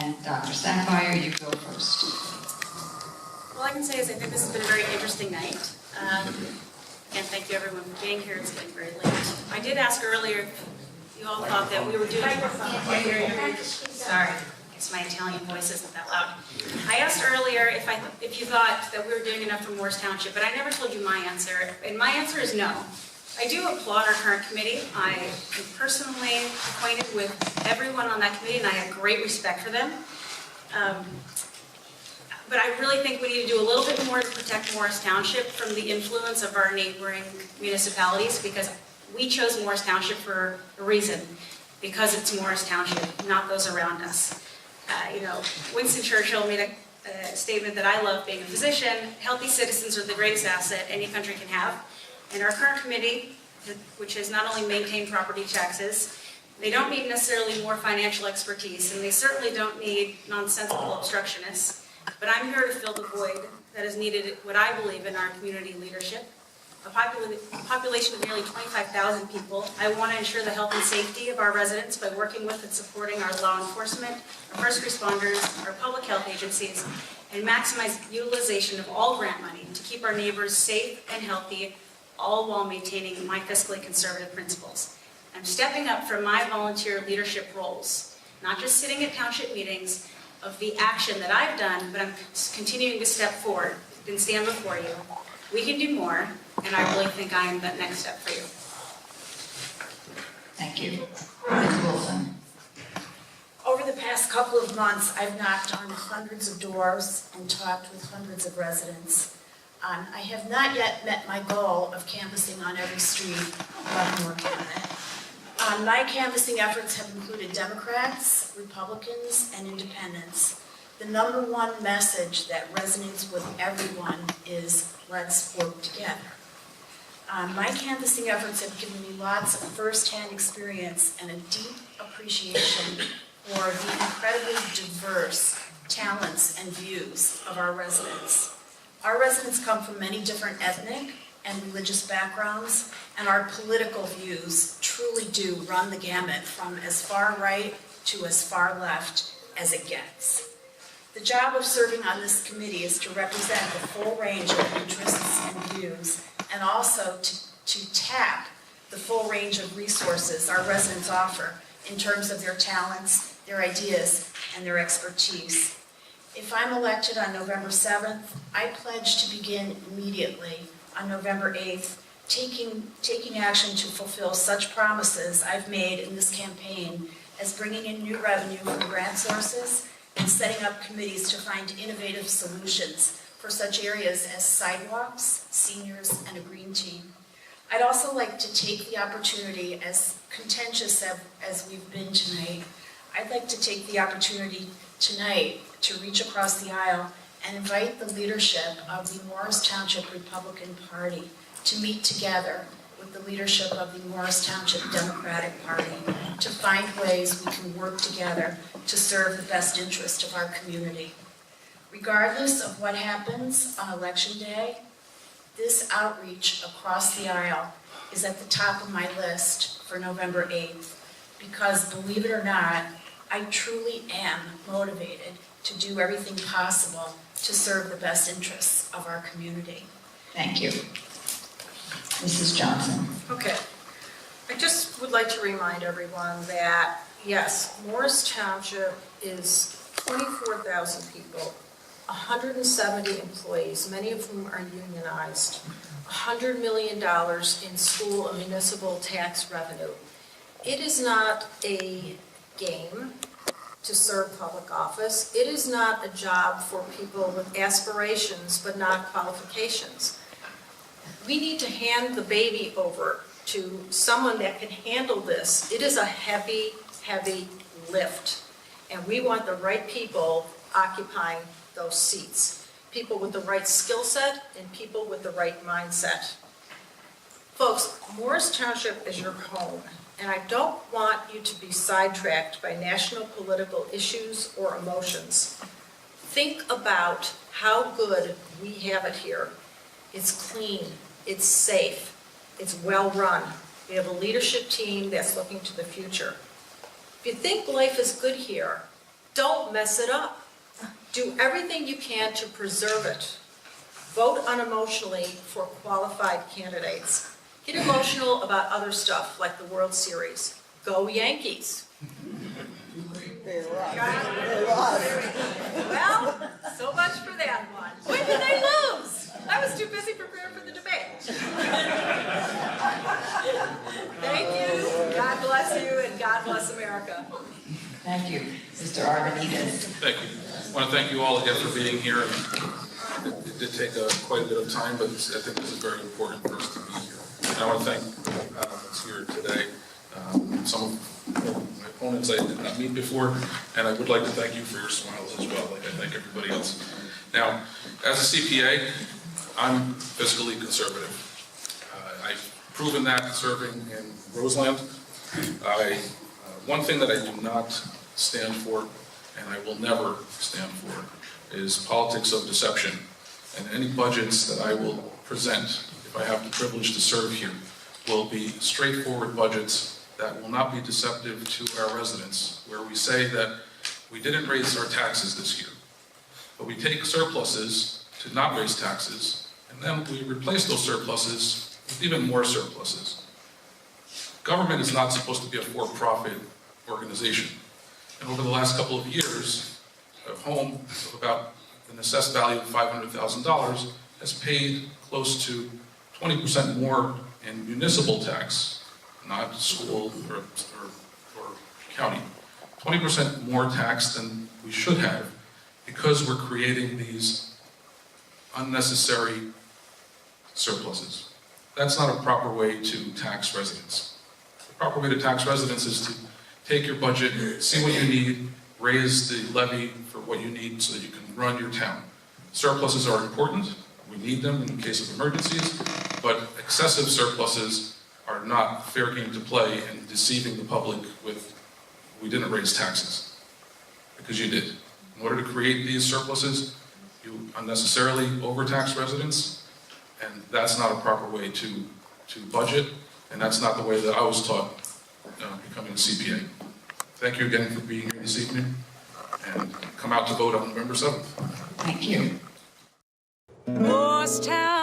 And Dr. Saphier, you go first. All I can say is I think this has been a very interesting night. And thank you everyone for being here. It's getting very late. I did ask earlier if you all thought that we were doing... Sorry, I guess my Italian voice isn't that loud. I asked earlier if you thought that we were doing enough for Morris Township, but I never told you my answer. And my answer is no. I do applaud our current committee. I am personally acquainted with everyone on that committee, and I have great respect for them. But I really think we need to do a little bit more to protect Morris Township from the influence of our neighboring municipalities, because we chose Morris Township for a reason, because it's Morris Township, not those around us. Winston Churchill made a statement that I love being a physician: healthy citizens are the greatest asset any country can have. And our current committee, which has not only maintained property taxes, they don't need necessarily more financial expertise, and they certainly don't need nonsensical obstructionists. But I'm here to fill the void that is needed, what I believe, in our community leadership. A population of nearly 25,000 people, I want to ensure the health and safety of our residents by working with and supporting our law enforcement, our first responders, our public health agencies, and maximize utilization of all grant money to keep our neighbors safe and healthy, all while maintaining my fiscally conservative principles. I'm stepping up from my volunteer leadership roles, not just sitting at township meetings, of the action that I've done, but I'm continuing to step forward and stand before you. We can do more, and I really think I am that next step for you. Thank you. Ms. Wilson. Over the past couple of months, I've knocked on hundreds of doors and talked with hundreds of residents. I have not yet met my goal of canvassing on every street, but I'm working on it. My canvassing efforts have included Democrats, Republicans, and Independents. The number one message that resonates with everyone is, let's work together. My canvassing efforts have given me lots of first-hand experience and a deep appreciation for the incredibly diverse talents and views of our residents. Our residents come from many different ethnic and religious backgrounds, and our political views truly do run the gamut from as far right to as far left as it gets. The job of serving on this committee is to represent the full range of interests and views, and also to tap the full range of resources our residents offer in terms of their talents, their ideas, and their expertise. If I'm elected on November 7th, I pledge to begin immediately on November 8th, taking action to fulfill such promises I've made in this campaign as bringing in new revenue from grant sources and setting up committees to find innovative solutions for such areas as sidewalks, seniors, and a green team. I'd also like to take the opportunity, as contentious as we've been tonight, I'd like to take the opportunity tonight to reach across the aisle and invite the leadership of the Morris Township Republican Party to meet together with the leadership of the Morris Township Democratic Party to find ways we can work together to serve the best interest of our community. Regardless of what happens on Election Day, this outreach across the aisle is at the top of my list for November 8th, because believe it or not, I truly am motivated to do everything possible to serve the best interests of our community. Thank you. Mrs. Johnson. Okay. I just would like to remind everyone that, yes, Morris Township is 24,000 people, 170 employees, many of whom are unionized, $100 million in school and municipal tax revenue. It is not a game to serve public office. It is not a job for people with aspirations but not qualifications. We need to hand the baby over to someone that can handle this. It is a heavy, heavy lift, and we want the right people occupying those seats. People with the right skill set and people with the right mindset. Folks, Morris Township is your home, and I don't want you to be sidetracked by national political issues or emotions. Think about how good we have it here. It's clean, it's safe, it's well run. We have a leadership team that's looking to the future. If you think life is good here, Don't mess it up. Do everything you can to preserve it. Vote unemotionally for qualified candidates. Get emotional about other stuff like the World Series. Go Yankees. Well, so much for that one. When did they lose? I was too busy preparing for the debate. Thank you, God bless you, and God bless America. Thank you. Mr. Arvanites. Thank you. I want to thank you all again for being here. It did take quite a bit of time, but I think this is very important for us to be here. And I want to thank that's here today. Some of my opponents I did not meet before, and I would like to thank you for your smiles as well, like I thank everybody else. Now, as a CPA, I'm fiscally conservative. I've proven that serving in Roseland. One thing that I do not stand for, and I will never stand for, is politics of deception. And any budgets that I will present, if I have the privilege to serve here, will be straightforward budgets that will not be deceptive to our residents, where we say that we didn't raise our taxes this year, but we take surpluses to not raise taxes, and then we replace those surpluses with even more surpluses. Government is not supposed to be a for-profit organization. And over the last couple of years, a home of about an assessed value of $500,000 has paid close to 20% more in municipal tax, not school or county, 20% more tax than we should have, because we're creating these unnecessary surpluses. That's not a proper way to tax residents. The proper way to tax residents is to take your budget, see what you need, raise the levy for what you need so that you can run your town. Surpluses are important. We need them in case of emergencies, but excessive surpluses are not fair game to play and deceiving the public with, we didn't raise taxes, because you did. In order to create these surpluses, you unnecessarily overtax residents, and that's not a proper way to budget, and that's not the way that I was taught becoming a CPA. Thank you again for being here this evening, and come out to vote on November 7th. Thank you. Morristown.